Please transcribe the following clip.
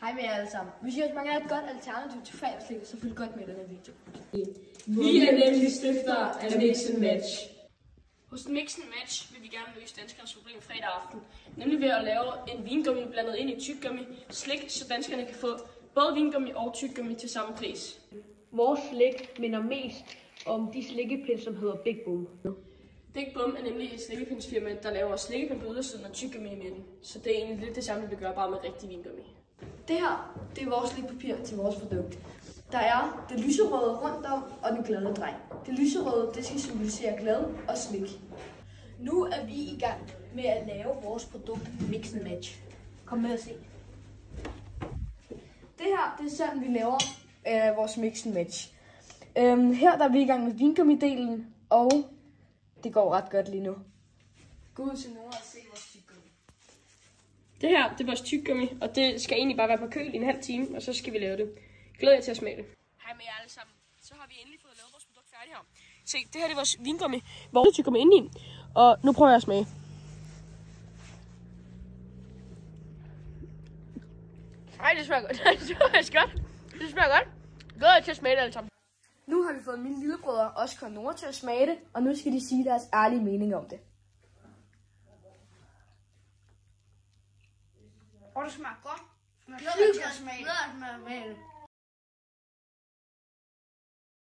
Hej med jer alle sammen. Hvis I også mangler et godt alternativ til fredagsslik, så følg godt med i denne video. Vi er nemlig stiftere af Mix and Match. Hos Mix and Match vil vi gerne løse danskernes problem fredag aften. Nemlig ved at lave en vingummi blandet ind i tyggegummi slik, så danskerne kan få både vingummi og tyggegummi til samme pris. Vores slik minder mest om de slikkepinde, som hedder Big Boom. Big Boom er nemlig et slikkepindsfirma, der laver slikkepind på ydersiden og tyggegummi i midten. Så det er egentlig lidt det samme, vi gør, bare med rigtig vingummi. Det her, det er vores slikpapir til vores produkt. Der er det lyserøde rundt om og den glade dreng. Det lyserøde, det skal symbolisere glad og slik. Nu er vi i gang med at lave vores produkt Mix and Match. Kom med og se. Det her, det er sådan, vi laver vores Mix and Match. Her der er vi i gang med vingummidelen, og det går ret godt lige nu. Gå ud til Nora og se vores tyggegummi. Det her, det er vores tyggegummi, og det skal egentlig bare være på køl i en halv time, og så skal vi lave det. Glæder jer til at smage det. Hej med jer alle sammen. Så har vi endelig fået lavet vores produkt færdigt her. Se, det her det er vores vingummi, hvor det tyggegummi inde i. Og nu prøver jeg at smage. Ej, det smager godt. Det smager godt. Det smager godt. Glæder jer til at smage det alle sammen. Nu har vi fået mine lillebrødre Oscar og Nora til at smage det, og nu skal de sige deres ærlige mening om det. Og det smager godt. Jeg glæder mig til at smage det.